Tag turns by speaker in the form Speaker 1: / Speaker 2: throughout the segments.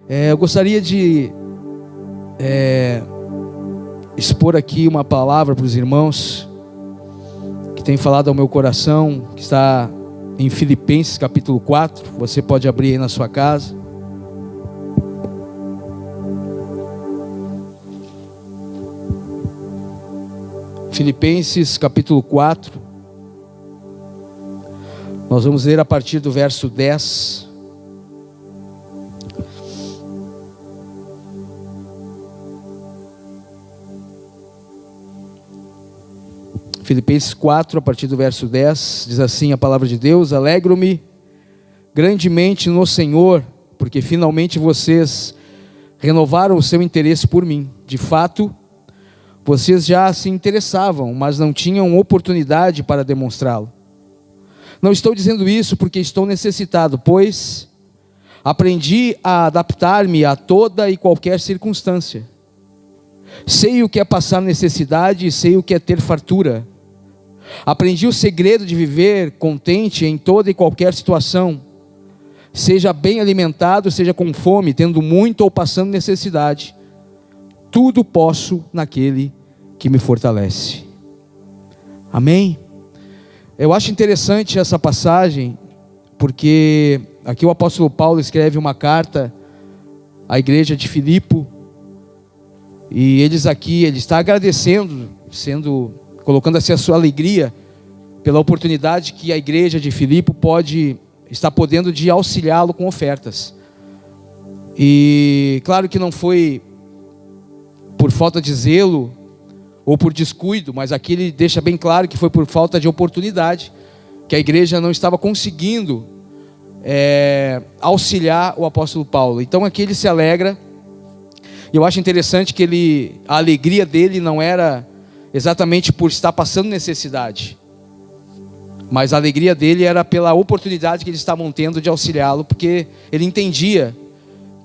Speaker 1: Eu gostaria de expor aqui uma palavra para os irmãos que tem falado ao meu coração, que está em Filipenses capítulo 4. Você pode abrir aí na sua casa. Filipenses capítulo 4. Nós vamos ler a partir do verso 10. Filipenses 4, a partir do verso 10, diz assim a palavra de Deus: alegro-me grandemente no Senhor, porque finalmente vocês renovaram o seu interesse por mim. De fato, vocês já se interessavam, mas não tinham oportunidade para demonstrá-lo. Não estou dizendo isso porque estou necessitado, pois aprendi a adaptar-me a toda e qualquer circunstância. Sei o que é passar necessidade e sei o que é ter fartura. Aprendi o segredo de viver contente em toda e qualquer situação, seja bem alimentado, seja com fome, tendo muito ou passando necessidade. Tudo posso naquele que me fortalece. Amém? Eu acho interessante essa passagem, porque aqui o apóstolo Paulo escreve uma carta à igreja de Filipe, e ele está agradecendo, colocando assim a sua alegria pela oportunidade que a igreja de Filipe está podendo de auxiliá-lo com ofertas. E claro que não foi por falta de zelo ou por descuido, mas aqui ele deixa bem claro que foi por falta de oportunidade, que a igreja não estava conseguindo auxiliar o apóstolo Paulo. Então aqui ele se alegra. E eu acho interessante que a alegria dele não era exatamente por estar passando necessidade, mas a alegria dele era pela oportunidade que eles estavam tendo de auxiliá-lo, porque ele entendia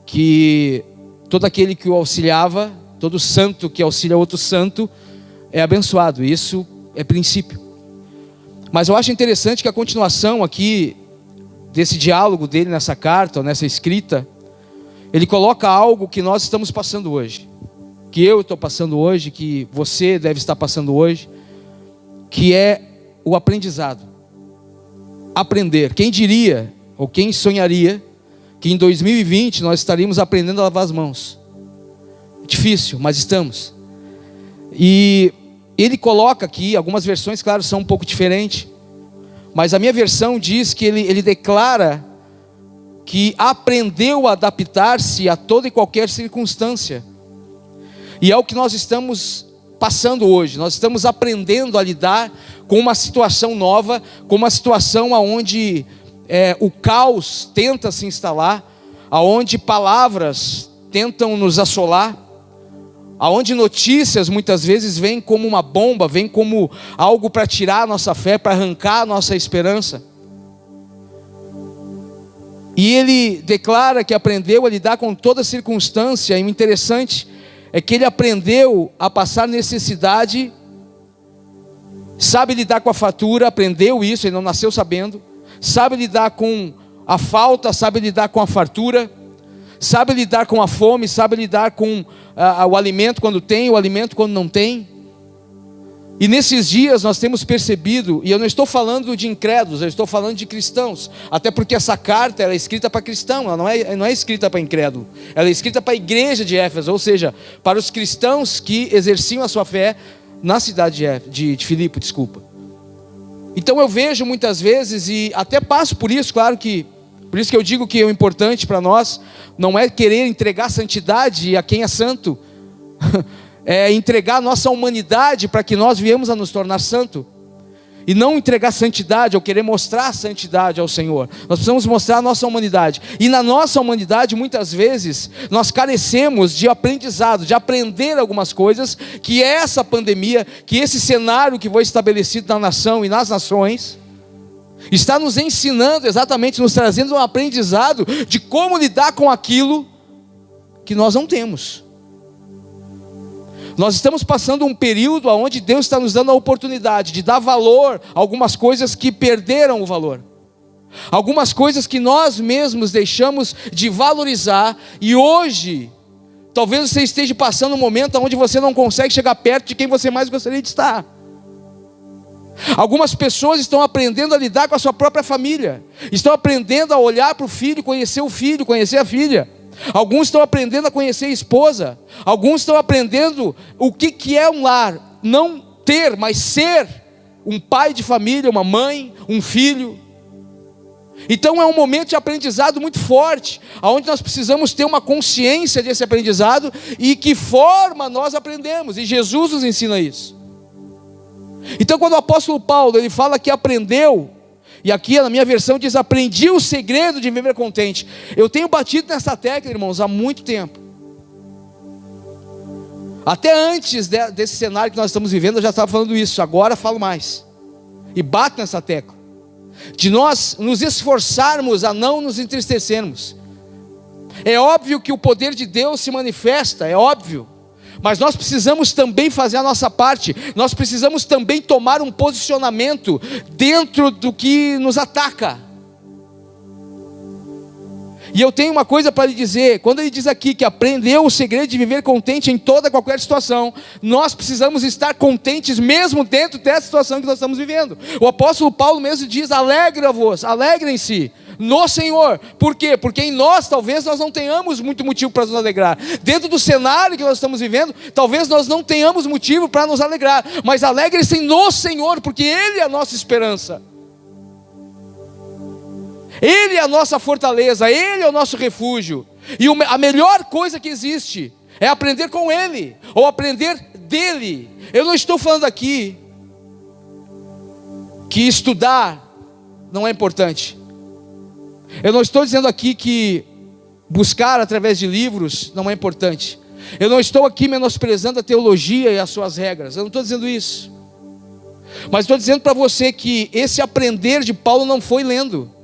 Speaker 1: que todo aquele que o auxiliava, todo santo que auxilia outro santo, é abençoado. Isso é princípio. Mas eu acho interessante que a continuação aqui desse diálogo dele nessa carta, ou nessa escrita, ele coloca algo que nós estamos passando hoje, que eu estou passando hoje, que você deve estar passando hoje, que é o aprendizado. Aprender. Quem diria, ou quem sonharia, que em 2020 nós estaríamos aprendendo a lavar as mãos? Difícil, mas estamos. E ele coloca aqui, algumas versões, claro, são um pouco diferentes, mas a minha versão diz que ele declara que aprendeu a adaptar-se a toda e qualquer circunstância. E é o que nós estamos passando hoje. Nós estamos aprendendo a lidar com uma situação nova, com uma situação onde o caos tenta se instalar, onde palavras tentam nos assolar, onde notícias muitas vezes vêm como uma bomba, vêm como algo para tirar a nossa fé, para arrancar a nossa esperança. E ele declara que aprendeu a lidar com toda circunstância. E o interessante é que ele aprendeu a passar necessidade, sabe lidar com a fartura, aprendeu isso, ele não nasceu sabendo, sabe lidar com a falta, sabe lidar com a fartura, sabe lidar com a fome, sabe lidar com o alimento quando tem, o alimento quando não tem. E nesses dias nós temos percebido, e eu não estou falando de incrédulos, eu estou falando de cristãos, até porque essa carta ela é escrita para cristão, ela não é escrita para incrédulo, ela é escrita para a igreja de Éfeso, ou seja, para os cristãos que exerciam a sua fé na cidade de Filipe, desculpa. Então eu vejo muitas vezes, e até passo por isso, claro que, por isso que eu digo que o importante para nós não é querer entregar santidade a quem é santo, é entregar a nossa humanidade para que nós viemos a nos tornar santo, e não entregar santidade ou querer mostrar santidade ao Senhor. Nós precisamos mostrar a nossa humanidade, e na nossa humanidade muitas vezes nós carecemos de aprendizado, de aprender algumas coisas, que essa pandemia, que esse cenário que foi estabelecido na nação e nas nações, está nos ensinando exatamente, nos trazendo um aprendizado de como lidar com aquilo que nós não temos. Nós estamos passando um período onde Deus está nos dando a oportunidade de dar valor a algumas coisas que perderam o valor. Algumas coisas que nós mesmos deixamos de valorizar, e hoje, talvez você esteja passando um momento onde você não consegue chegar perto de quem você mais gostaria de estar. Algumas pessoas estão aprendendo a lidar com a sua própria família, estão aprendendo a olhar para o filho, conhecer a filha. Alguns estão aprendendo a conhecer a esposa. Alguns estão aprendendo o que é um lar, não ter, mas ser um pai de família, uma mãe, um filho. Então é um momento de aprendizado muito forte, onde nós precisamos ter uma consciência desse aprendizado e que forma nós aprendemos, e Jesus nos ensina isso. Então quando o apóstolo Paulo ele fala que aprendeu, e aqui na minha versão diz: aprendi o segredo de viver contente. Eu tenho batido nessa tecla, irmãos, há muito tempo. Até antes desse cenário que nós estamos vivendo, eu já estava falando isso. Agora falo mais, e bato nessa tecla de nós nos esforçarmos a não nos entristecermos. É óbvio que o poder de Deus se manifesta, é óbvio, mas nós precisamos também fazer a nossa parte. Nós precisamos também tomar um posicionamento dentro do que nos ataca. E eu tenho uma coisa para lhe dizer: quando ele diz aqui que aprendeu o segredo de viver contente em toda qualquer situação, nós precisamos estar contentes mesmo dentro dessa situação que nós estamos vivendo. O apóstolo Paulo mesmo diz: alegrem-se no Senhor. Por quê? Porque em nós talvez nós não tenhamos muito motivo para nos alegrar. Dentro do cenário que nós estamos vivendo, talvez nós não tenhamos motivo para nos alegrar, mas alegrem-se no Senhor, porque Ele é a nossa esperança. Ele é a nossa fortaleza, Ele é o nosso refúgio. E a melhor coisa que existe é aprender com Ele, ou aprender dEle. Eu não estou falando aqui que estudar não é importante. Eu não estou dizendo aqui que buscar através de livros não é importante. Eu não estou aqui menosprezando a teologia e as suas regras. Eu não estou dizendo isso. Mas estou dizendo para você que esse aprender de Paulo não foi lendo.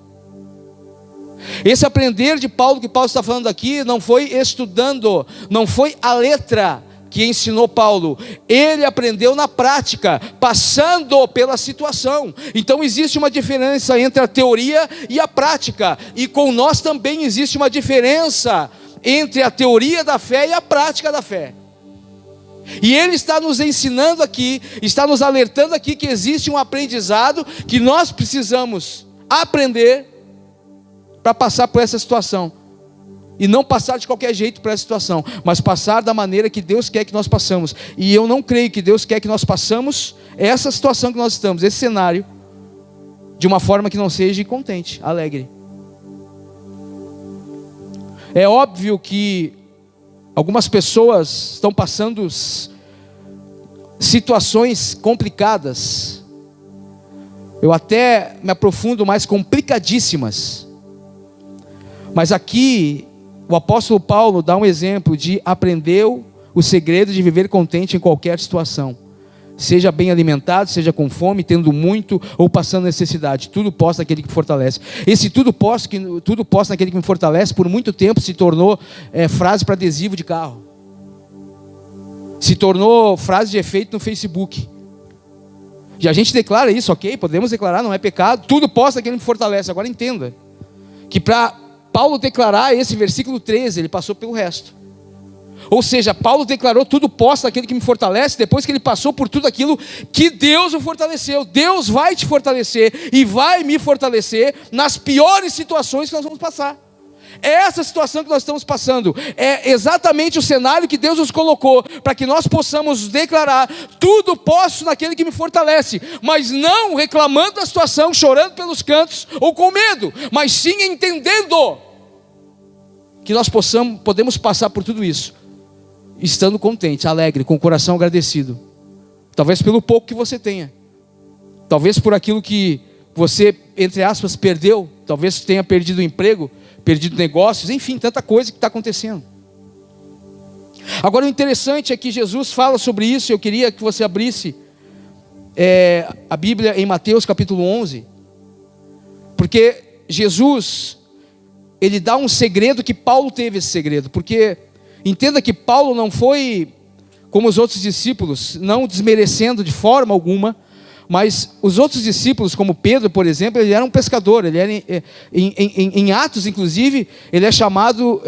Speaker 1: Esse aprender de Paulo que Paulo está falando aqui não foi estudando, não foi a letra que ensinou Paulo. Ele aprendeu na prática, passando pela situação. Então existe uma diferença entre a teoria e a prática. E com nós também existe uma diferença entre a teoria da fé e a prática da fé. E ele está nos ensinando aqui, está nos alertando aqui que existe um aprendizado que nós precisamos aprender para passar por essa situação. E não passar de qualquer jeito por essa situação, mas passar da maneira que Deus quer que nós passamos. E eu não creio que Deus quer que nós passamos essa situação que nós estamos, esse cenário, de uma forma que não seja contente, alegre. É óbvio que algumas pessoas estão passando situações complicadas. Eu até me aprofundo mais, complicadíssimas. Mas aqui o apóstolo Paulo dá um exemplo de aprendeu o segredo de viver contente em qualquer situação. Seja bem alimentado, seja com fome, tendo muito ou passando necessidade. Tudo posso naquele que me fortalece. Esse tudo posso naquele que me fortalece, por muito tempo se tornou frase para adesivo de carro. Se tornou frase de efeito no Facebook. E a gente declara isso, ok? Podemos declarar, não é pecado. Tudo posso naquele que me fortalece. Agora entenda que para Paulo declarar esse versículo 13, ele passou pelo resto. Ou seja, Paulo declarou tudo posso naquele que me fortalece, depois que ele passou por tudo aquilo que Deus o fortaleceu. Deus vai te fortalecer e vai me fortalecer nas piores situações que nós vamos passar. Essa situação que nós estamos passando é exatamente o cenário que Deus nos colocou para que nós possamos declarar: tudo posso naquele que me fortalece, mas não reclamando da situação, chorando pelos cantos ou com medo, mas sim entendendo que nós podemos passar por tudo isso estando contente, alegre, com o coração agradecido. Talvez pelo pouco que você tenha, talvez por aquilo que você, entre aspas, perdeu. Talvez tenha perdido o emprego, perdido negócios, enfim, tanta coisa que está acontecendo. Agora o interessante é que Jesus fala sobre isso. Eu queria que você abrisse a Bíblia em Mateus capítulo 11, porque Jesus, ele dá um segredo que Paulo teve esse segredo. Porque entenda que Paulo não foi como os outros discípulos, não desmerecendo de forma alguma, Mas os outros discípulos, como Pedro, por exemplo, ele era um pescador. Ele era, em Atos, inclusive, ele é chamado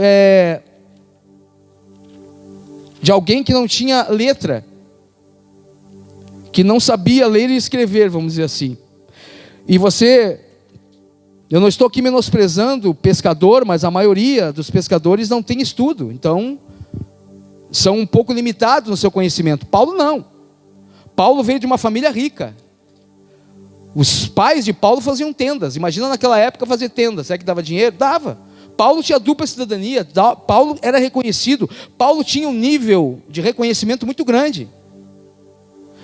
Speaker 1: de alguém que não tinha letra, que não sabia ler e escrever, vamos dizer assim. E eu não estou aqui menosprezando o pescador, mas a maioria dos pescadores não tem estudo, então são um pouco limitados no seu conhecimento. Paulo não. Paulo veio de uma família rica. Os pais de Paulo faziam tendas. Imagina naquela época fazer tendas. Será que dava dinheiro? Dava. Paulo tinha dupla cidadania. Paulo era reconhecido. Paulo tinha um nível de reconhecimento muito grande.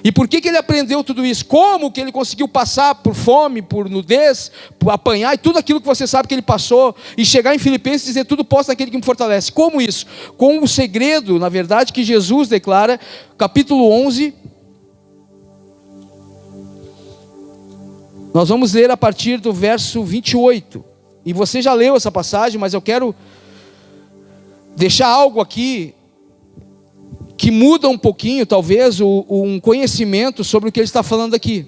Speaker 1: E por que ele aprendeu tudo isso? Como que ele conseguiu passar por fome, por nudez, por apanhar e tudo aquilo que você sabe que ele passou, e chegar em Filipenses e dizer: tudo posso naquele que me fortalece? Como isso? Com o segredo, na verdade, que Jesus declara, capítulo 11. Nós vamos ler a partir do verso 28. E você já leu essa passagem, mas eu quero deixar algo aqui que muda um pouquinho, talvez, um conhecimento sobre o que ele está falando aqui.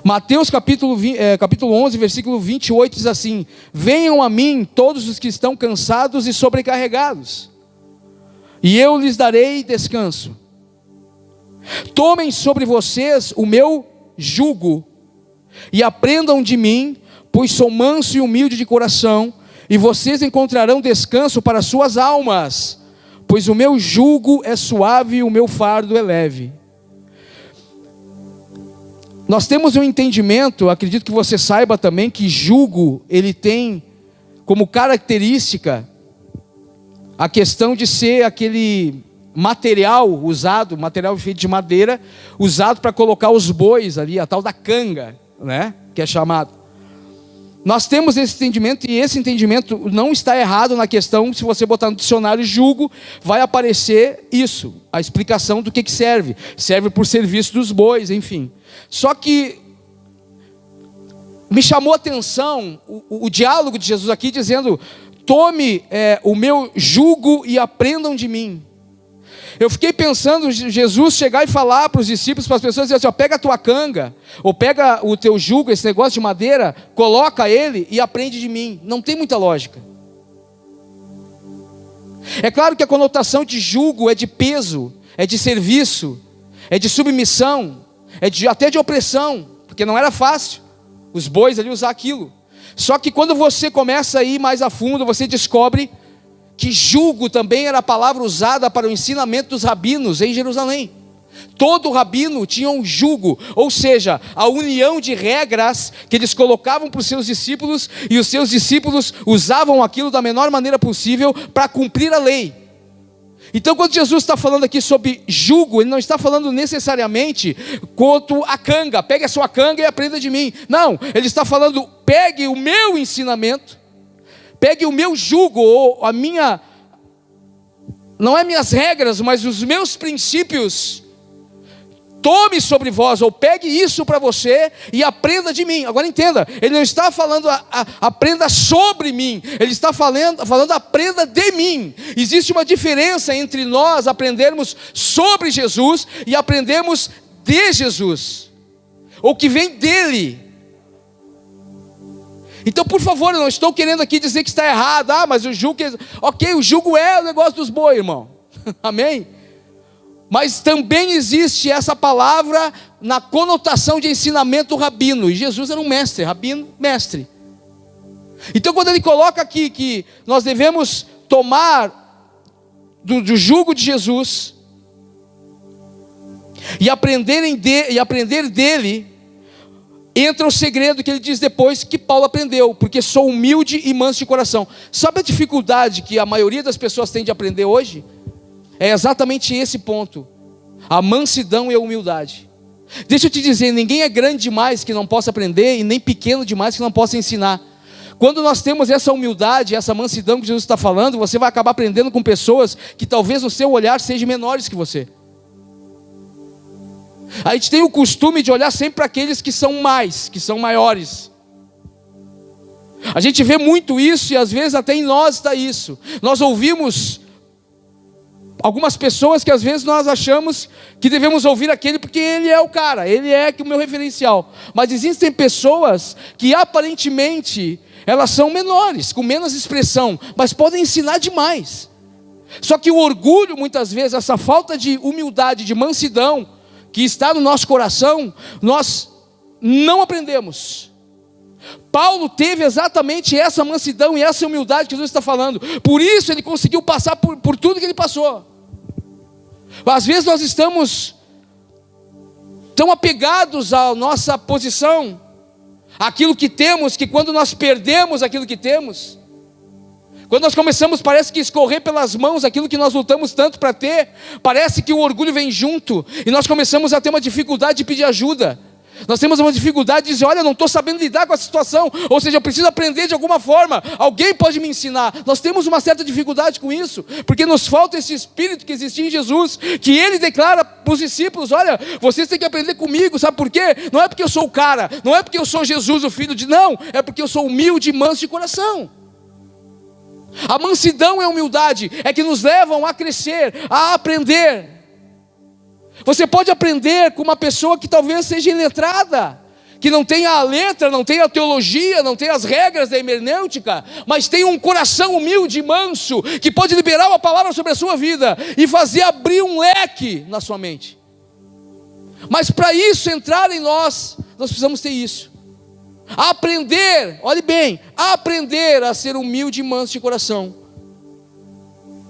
Speaker 1: Mateus capítulo 11, versículo 28 diz assim: venham a mim todos os que estão cansados e sobrecarregados, e eu lhes darei descanso. Tomem sobre vocês o meu jugo e aprendam de mim, pois sou manso e humilde de coração, e vocês encontrarão descanso para suas almas, pois o meu jugo é suave e o meu fardo é leve. Nós temos um entendimento, acredito que você saiba também, que jugo, ele tem como característica a questão de ser aquele material usado, material feito de madeira, usado para colocar os bois ali, a tal da canga, né? Que é chamado. Nós temos esse entendimento, e esse entendimento não está errado na questão. Se você botar no dicionário jugo, vai aparecer isso, a explicação do que serve. Serve por serviço dos bois, enfim. Só que me chamou a atenção o diálogo de Jesus aqui, dizendo: tome o meu jugo e aprendam de mim. Eu fiquei pensando, Jesus chegar e falar para os discípulos, para as pessoas, dizer assim: ó, pega a tua canga, ou pega o teu jugo, esse negócio de madeira, coloca ele e aprende de mim. Não tem muita lógica. É claro que a conotação de jugo é de peso, é de serviço, é de submissão, até de opressão, porque não era fácil os bois ali usar aquilo. Só que quando você começa a ir mais a fundo, você descobre que jugo também era a palavra usada para o ensinamento dos rabinos em Jerusalém. Todo rabino tinha um jugo, ou seja, a união de regras que eles colocavam para os seus discípulos, e os seus discípulos usavam aquilo da menor maneira possível para cumprir a lei. Então, quando Jesus está falando aqui sobre jugo, ele não está falando necessariamente quanto a canga, pegue a sua canga e aprenda de mim. Não, ele está falando: pegue o meu ensinamento, pegue o meu jugo, ou a minha, não é minhas regras, mas os meus princípios, tome sobre vós, ou pegue isso para você e aprenda de mim. Agora entenda, ele não está falando aprenda sobre mim, ele está falando aprenda de mim. Existe uma diferença entre nós aprendermos sobre Jesus e aprendermos de Jesus, ou que vem dele. Então, por favor, eu não estou querendo aqui dizer que está errado. Mas o jugo, ok, o jugo é o negócio dos bois, irmão. Amém? Mas também existe essa palavra na conotação de ensinamento rabino. E Jesus era um mestre, rabino, mestre. Então, quando ele coloca aqui que nós devemos tomar do jugo de Jesus e aprender dele, entra o segredo que ele diz depois, que Paulo aprendeu: porque sou humilde e manso de coração. Sabe a dificuldade que a maioria das pessoas tem de aprender hoje? É exatamente esse ponto: a mansidão e a humildade. Deixa eu te dizer, ninguém é grande demais que não possa aprender, e nem pequeno demais que não possa ensinar. Quando nós temos essa humildade, essa mansidão que Jesus está falando, você vai acabar aprendendo com pessoas que talvez no seu olhar sejam menores que você. A gente tem o costume de olhar sempre para aqueles que são maiores. A gente vê muito isso, e às vezes até em nós está isso. Nós ouvimos algumas pessoas que às vezes nós achamos que devemos ouvir aquele porque ele é o cara, ele é o meu referencial. Mas existem pessoas que aparentemente elas são menores, com menos expressão, mas podem ensinar demais. Só que o orgulho, muitas vezes, essa falta de humildade, de mansidão que está no nosso coração, nós não aprendemos. Paulo teve exatamente essa mansidão e essa humildade que Jesus está falando. Por isso ele conseguiu passar por tudo que ele passou. Às vezes nós estamos tão apegados à nossa posição, àquilo que temos, que quando nós perdemos aquilo que temos, quando nós começamos, parece que escorrer pelas mãos aquilo que nós lutamos tanto para ter, parece que o orgulho vem junto, e nós começamos a ter uma dificuldade de pedir ajuda. Nós temos uma dificuldade de dizer, olha, eu não estou sabendo lidar com essa situação, ou seja, eu preciso aprender de alguma forma, alguém pode me ensinar. Nós temos uma certa dificuldade com isso, porque nos falta esse espírito que existia em Jesus, que ele declara para os discípulos, olha, vocês têm que aprender comigo, sabe por quê? Não é porque eu sou o cara, não é porque eu sou Jesus, o filho de... Não, é porque eu sou humilde e manso de coração. A mansidão e a humildade é que nos levam a crescer, a aprender. Você pode aprender com uma pessoa que talvez seja iletrada, que não tenha a letra, não tenha a teologia, não tenha as regras da hermenêutica, mas tem um coração humilde e manso, que pode liberar uma palavra sobre a sua vida e fazer abrir um leque na sua mente. Mas para isso entrar em nós precisamos ter isso. Aprender, olhe bem, aprender a ser humilde e manso de coração.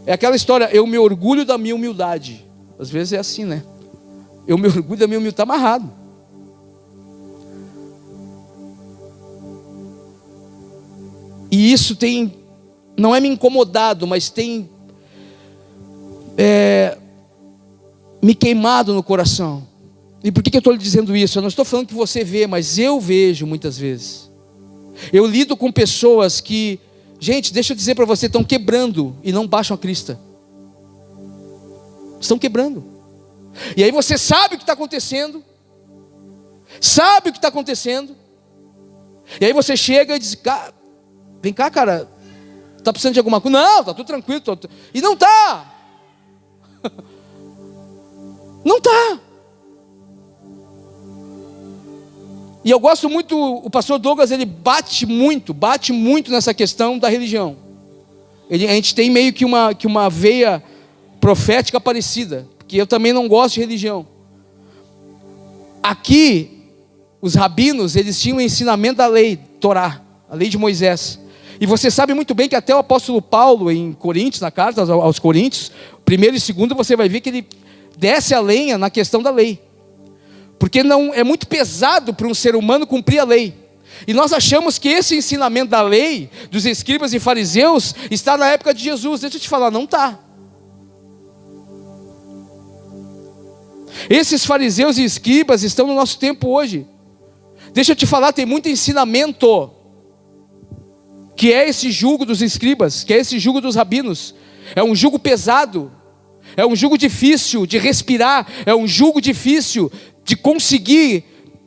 Speaker 1: É aquela história, eu me orgulho da minha humildade. Às vezes é assim, né? Eu me orgulho da minha humildade, está amarrado. E isso tem, não é me incomodado, mas tem me queimado no coração. E por que eu estou lhe dizendo isso? Eu não estou falando que você vê, mas eu vejo muitas vezes. Eu lido com pessoas que, gente, deixa eu dizer para você, estão quebrando e não baixam a crista. Estão quebrando. E aí você sabe o que está acontecendo. Sabe o que está acontecendo. E aí você chega e diz, vem cá, cara, está precisando de alguma coisa? Não, está tudo tranquilo. E não está. Não está. E eu gosto muito, o pastor Douglas, ele bate muito nessa questão da religião. A gente tem meio que uma veia profética parecida, porque eu também não gosto de religião. Aqui, os rabinos, eles tinham o ensinamento da lei, Torá, a lei de Moisés. E você sabe muito bem que até o apóstolo Paulo, em Coríntios, na carta aos Coríntios, 1º e 2º, você vai ver que ele desce a lenha na questão da lei. Porque não é muito pesado para um ser humano cumprir a lei. E nós achamos que esse ensinamento da lei, dos escribas e fariseus, está na época de Jesus. Deixa eu te falar, não está. Esses fariseus e escribas estão no nosso tempo hoje. Deixa eu te falar, tem muito ensinamento, que é esse jugo dos escribas, que é esse jugo dos rabinos. É um jugo pesado, é um jugo difícil de respirar, é um jugo difícil de conseguir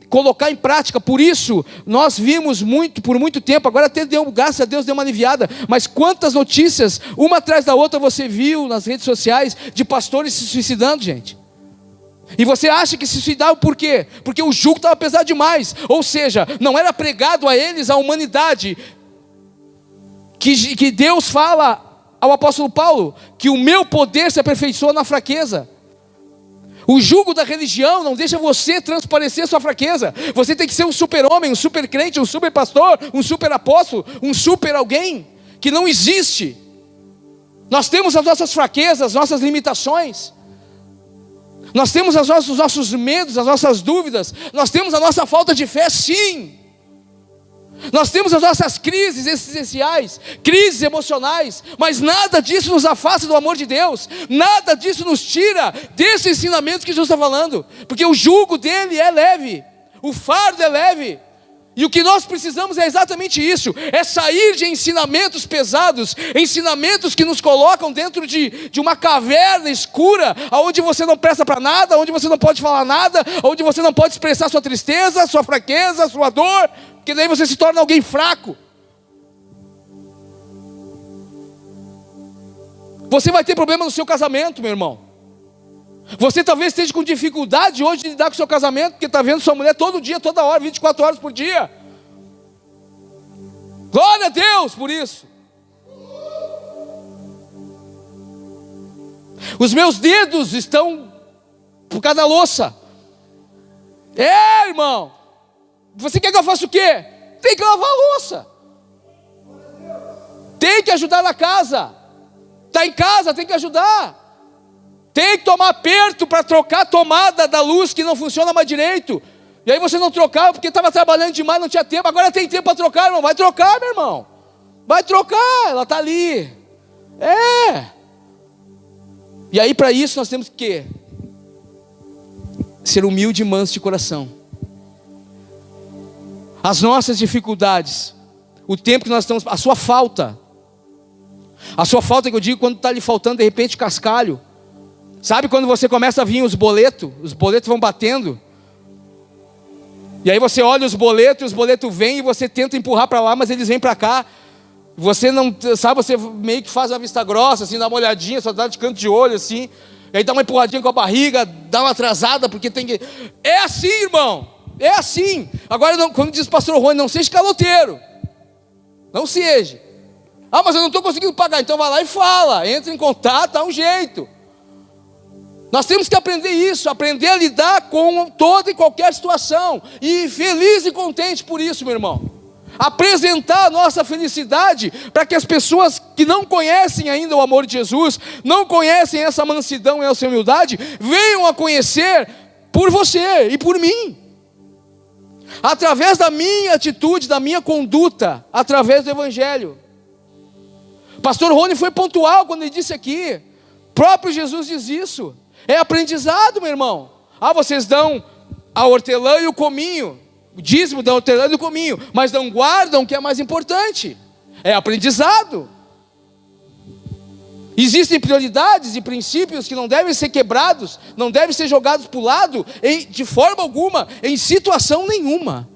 Speaker 1: colocar em prática. Por isso, nós vimos por muito tempo, agora até graças a Deus deu uma aliviada, mas quantas notícias, uma atrás da outra, você viu nas redes sociais, de pastores se suicidando, gente. E você acha que se suicidava por quê? Porque o jugo estava pesado demais, ou seja, não era pregado a eles a humanidade, que Deus fala ao apóstolo Paulo, que o meu poder se aperfeiçoa na fraqueza. O jugo da religião não deixa você transparecer sua fraqueza. Você tem que ser um super-homem, um super-crente, um super-pastor, um super-apóstolo, um super-alguém, que não existe. Nós temos as nossas fraquezas, as nossas limitações. Nós temos os nossos medos, as nossas dúvidas. Nós temos a nossa falta de fé, sim. Nós temos as nossas crises existenciais, crises emocionais, mas nada disso nos afasta do amor de Deus, nada disso nos tira desse ensinamento que Jesus está falando, porque o jugo dele é leve, o fardo é leve, e o que nós precisamos é exatamente isso, é sair de ensinamentos pesados, ensinamentos que nos colocam dentro de uma caverna escura, onde você não presta para nada, onde você não pode falar nada, onde você não pode expressar sua tristeza, sua fraqueza, sua dor, porque daí você se torna alguém fraco. Você vai ter problema no seu casamento, meu irmão. Você talvez esteja com dificuldade hoje de lidar com o seu casamento, porque está vendo sua mulher todo dia, toda hora, 24 horas por dia. Glória a Deus por isso. Os meus dedos estão por causa da louça. Irmão, você quer que eu faça o quê? Tem que lavar a louça. Tem que ajudar na casa. Está em casa, tem que ajudar. Tem que tomar aperto para trocar a tomada da luz que não funciona mais direito. E aí você não trocava porque estava trabalhando demais, não tinha tempo. Agora tem tempo para trocar, irmão. Vai trocar, meu irmão. Vai trocar, ela está ali. E aí para isso nós temos que ser humilde e manso de coração. As nossas dificuldades, o tempo que nós estamos, a sua falta que eu digo quando está lhe faltando de repente cascalho. Sabe quando você começa a vir os boletos vão batendo, e aí você olha os boletos vêm e você tenta empurrar para lá, mas eles vêm para cá. Você não sabe, você meio que faz uma vista grossa, assim, dá uma olhadinha, só dá de canto de olho, assim, e aí dá uma empurradinha com a barriga, dá uma atrasada, porque tem que... É assim, irmão, é assim. Agora, não, quando diz o pastor Rony, não seja caloteiro, não seja. Mas eu não estou conseguindo pagar, então vai lá e fala, entra em contato, dá um jeito. Nós temos que aprender isso, aprender a lidar com toda e qualquer situação, e feliz e contente por isso, meu irmão. Apresentar a nossa felicidade para que as pessoas que não conhecem ainda o amor de Jesus, não conhecem essa mansidão e essa humildade, venham a conhecer por você e por mim, através da minha atitude, da minha conduta, através do Evangelho. Pastor Rony foi pontual quando ele disse aqui, próprio Jesus diz isso. É aprendizado, meu irmão. Vocês dão a hortelã e o cominho, o dízimo da hortelã e do cominho, mas não guardam o que é mais importante. É aprendizado. Existem prioridades e princípios que não devem ser quebrados, não devem ser jogados para o lado, de forma alguma, em situação nenhuma.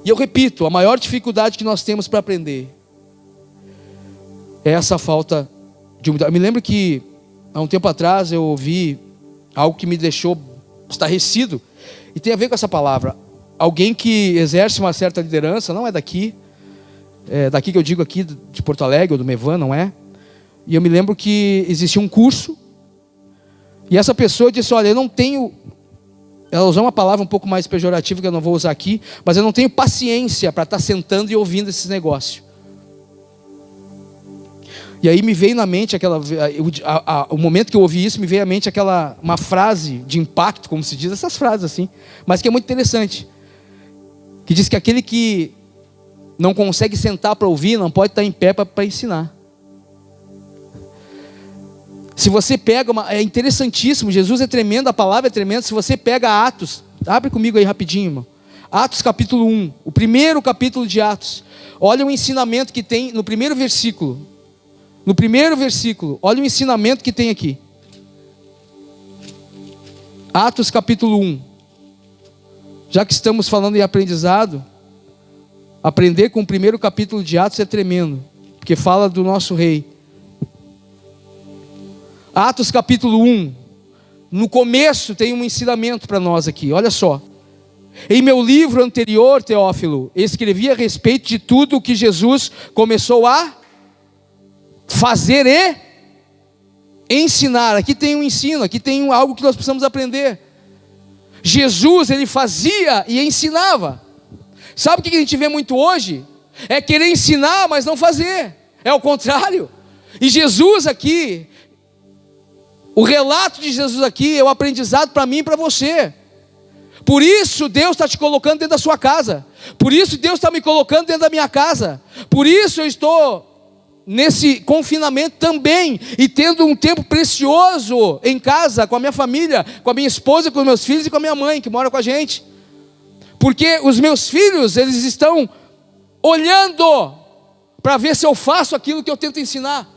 Speaker 1: E eu repito, a maior dificuldade que nós temos para aprender é essa falta de humildade. Eu me lembro que há um tempo atrás eu ouvi algo que me deixou estarrecido, e tem a ver com essa palavra. Alguém que exerce uma certa liderança, não é daqui, é daqui que eu digo aqui, de Porto Alegre, ou do Mevan, não é? E eu me lembro que existia um curso, e essa pessoa disse, olha, eu não tenho... Ela usou uma palavra um pouco mais pejorativa, que eu não vou usar aqui, mas eu não tenho paciência para estar sentando e ouvindo esses negócios. E aí me veio na mente o momento que eu ouvi isso, me veio à mente uma frase de impacto, como se diz, essas frases assim, mas que é muito interessante, que diz que aquele que não consegue sentar para ouvir, não pode estar em pé para ensinar. Se você pega, é interessantíssimo, Jesus é tremendo, a palavra é tremenda. Se você pega Atos, abre comigo aí rapidinho, irmão. Atos capítulo 1, o primeiro capítulo de Atos, olha o ensinamento que tem no primeiro versículo. No primeiro versículo, olha o ensinamento que tem aqui. Atos capítulo 1. Já que estamos falando em aprendizado, aprender com o primeiro capítulo de Atos é tremendo, porque fala do nosso rei. Atos capítulo 1. No começo tem um ensinamento para nós aqui, olha só. Em meu livro anterior, Teófilo, escrevi a respeito de tudo o que Jesus começou a fazer e ensinar. Aqui tem um ensino, aqui tem algo que nós precisamos aprender. Jesus, ele fazia e ensinava. Sabe o que a gente vê muito hoje? É querer ensinar, mas não fazer. É o contrário. E Jesus aqui, o relato de Jesus aqui é o aprendizado para mim e para você. Por isso Deus está te colocando dentro da sua casa. Por isso Deus está me colocando dentro da minha casa. Por isso eu estou nesse confinamento também, e tendo um tempo precioso em casa, com a minha família, com a minha esposa, com os meus filhos e com a minha mãe, que mora com a gente. Porque os meus filhos, eles estão olhando para ver se eu faço aquilo que eu tento ensinar.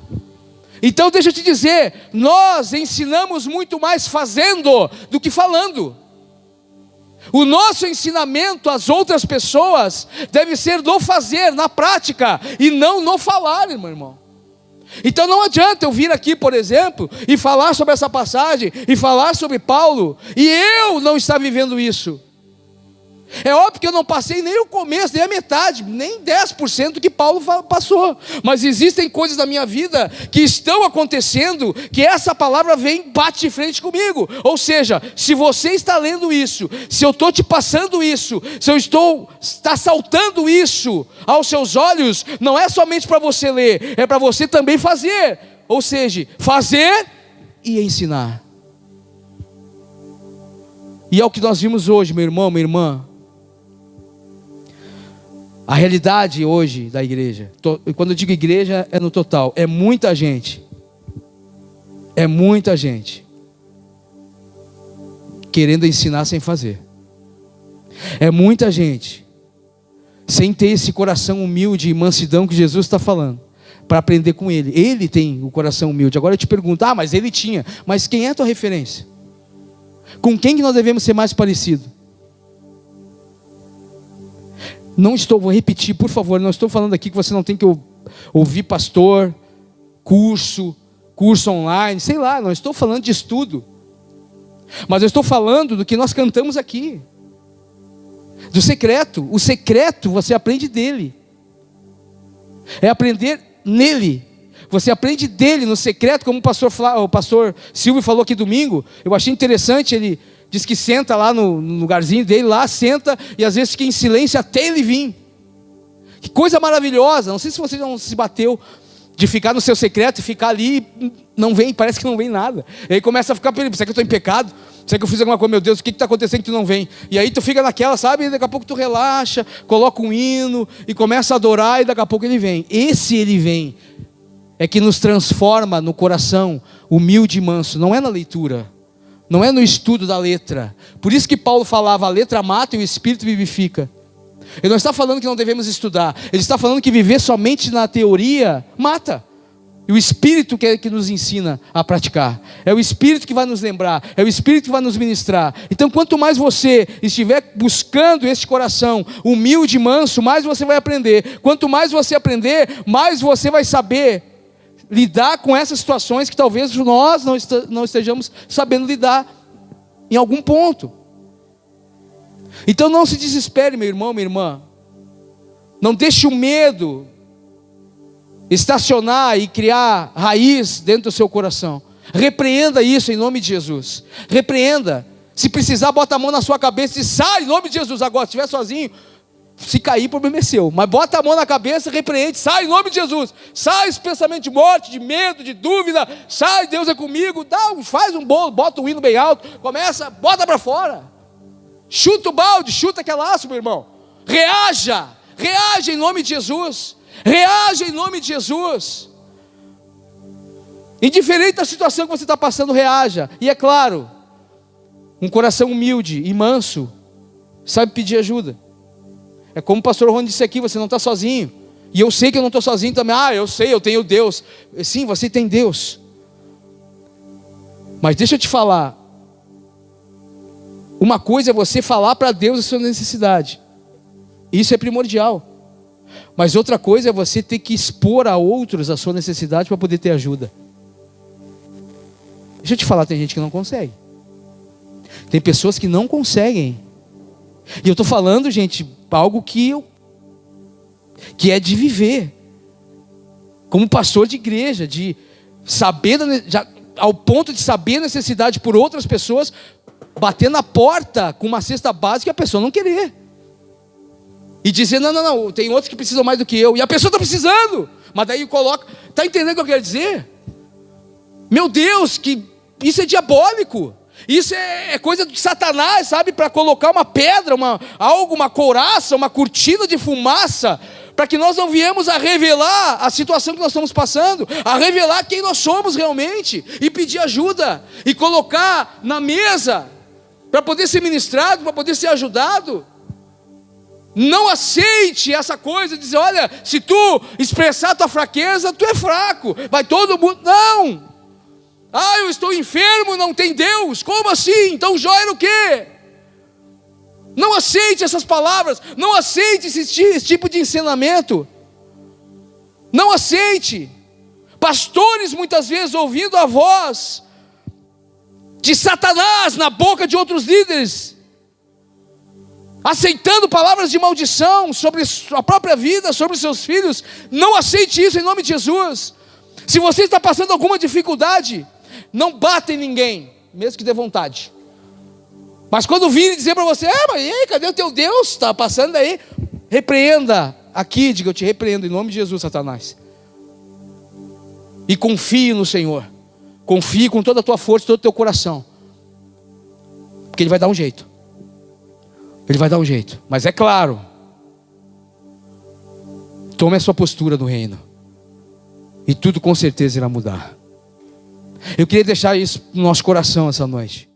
Speaker 1: Então deixa eu te dizer, nós ensinamos muito mais fazendo do que falando. O nosso ensinamento às outras pessoas deve ser no fazer, na prática, e não no falar, meu irmão. Então não adianta eu vir aqui, por exemplo, e falar sobre essa passagem, e falar sobre Paulo, e eu não estar vivendo isso. É óbvio que eu não passei nem o começo, nem a metade, nem 10% do que Paulo passou. Mas existem coisas na minha vida que estão acontecendo, que essa palavra vem, bate de frente comigo. Ou seja, se você está lendo isso, se eu estou te passando isso, se eu está saltando isso aos seus olhos, não é somente para você ler, é para você também fazer. Ou seja, fazer e ensinar. E é o que nós vimos hoje, meu irmão, minha irmã. A realidade hoje da igreja, quando eu digo igreja é no total, é muita gente querendo ensinar sem fazer, é muita gente sem ter esse coração humilde e mansidão que Jesus está falando, para aprender com Ele. Ele tem o coração humilde. Agora eu te pergunto, mas ele tinha, mas quem é a tua referência? Com quem que nós devemos ser mais parecidos? Vou repetir, por favor, não estou falando aqui que você não tem que ouvir pastor, curso online, sei lá, não estou falando de estudo. Mas eu estou falando do que nós cantamos aqui. Do secreto. O secreto você aprende dele. É aprender nele. Você aprende dele no secreto, como o pastor Silvio falou aqui domingo. Eu achei interessante, ele diz que senta lá no lugarzinho dele, lá senta e às vezes fica em silêncio até ele vir. Que coisa maravilhosa. Não sei se você não se bateu de ficar no seu secreto e ficar ali e não vem, parece que não vem nada. E aí começa a ficar perigo. Será que eu estou em pecado? Será que eu fiz alguma coisa? Meu Deus, o que está acontecendo que tu não vem? E aí tu fica naquela, sabe? E daqui a pouco tu relaxa, coloca um hino e começa a adorar e daqui a pouco ele vem. Esse ele vem é que nos transforma no coração humilde e manso. Não é na leitura, não é no estudo da letra. Por isso que Paulo falava, a letra mata e o Espírito vivifica. Ele não está falando que não devemos estudar. Ele está falando que viver somente na teoria mata. E o Espírito que nos ensina a praticar. É o Espírito que vai nos lembrar. É o Espírito que vai nos ministrar. Então quanto mais você estiver buscando este coração humilde e manso, mais você vai aprender. Quanto mais você aprender, mais você vai saber lidar com essas situações que talvez nós não estejamos sabendo lidar em algum ponto. Então não se desespere, meu irmão, minha irmã. Não deixe o medo estacionar e criar raiz dentro do seu coração. Repreenda isso em nome de Jesus. Repreenda. Se precisar, bota a mão na sua cabeça e sai em nome de Jesus. Agora, se estiver sozinho, se cair, o problema é seu. Mas bota a mão na cabeça, repreende, sai em nome de Jesus. Sai esse pensamento de morte, de medo, de dúvida. Sai, Deus é comigo. Faz um bolo, bota um hino bem alto. Começa, bota para fora. Chuta o balde, chuta aquele laço, meu irmão. Reaja em nome de Jesus. Reaja em nome de Jesus. Indiferente da situação que você está passando, reaja. E é claro, um coração humilde e manso sabe pedir ajuda. É como o pastor Rony disse aqui, você não está sozinho. E eu sei que eu não estou sozinho também. Eu sei, eu tenho Deus. Sim, você tem Deus. Mas deixa eu te falar. Uma coisa é você falar para Deus a sua necessidade. Isso é primordial. Mas outra coisa é você ter que expor a outros a sua necessidade para poder ter ajuda. Deixa eu te falar, tem gente que não consegue. Tem pessoas que não conseguem. E eu estou falando, gente, algo que é de viver. Como pastor de igreja, de saber, ao ponto de saber a necessidade por outras pessoas, bater na porta com uma cesta básica e a pessoa não querer. E dizer, não, tem outros que precisam mais do que eu. E a pessoa está precisando. Mas daí coloca, está entendendo o que eu quero dizer? Meu Deus, que isso é diabólico. Isso é coisa de Satanás, sabe? Para colocar uma pedra, uma couraça, uma cortina de fumaça, para que nós não viemos a revelar a situação que nós estamos passando, a revelar quem nós somos realmente, e pedir ajuda, e colocar na mesa, para poder ser ministrado, para poder ser ajudado. Não aceite essa coisa de dizer, olha, se tu expressar a tua fraqueza, tu é fraco, vai todo mundo, não. Eu estou enfermo, não tem Deus, como assim? Então Jó era o quê? Não aceite essas palavras, não aceite esse tipo de ensinamento. Não aceite. Pastores muitas vezes ouvindo a voz de Satanás na boca de outros líderes, aceitando palavras de maldição sobre a própria vida, sobre seus filhos. Não aceite isso em nome de Jesus. Se você está passando alguma dificuldade, não bata em ninguém, mesmo que dê vontade. Mas quando virem dizer para você: mas e aí, cadê o teu Deus? Está passando aí. Repreenda aqui, diga: eu te repreendo em nome de Jesus, Satanás. E confie no Senhor. Confie com toda a tua força, todo o teu coração. Porque Ele vai dar um jeito. Ele vai dar um jeito. Mas é claro, tome a sua postura no reino. E tudo com certeza irá mudar. Eu queria deixar isso no nosso coração essa noite.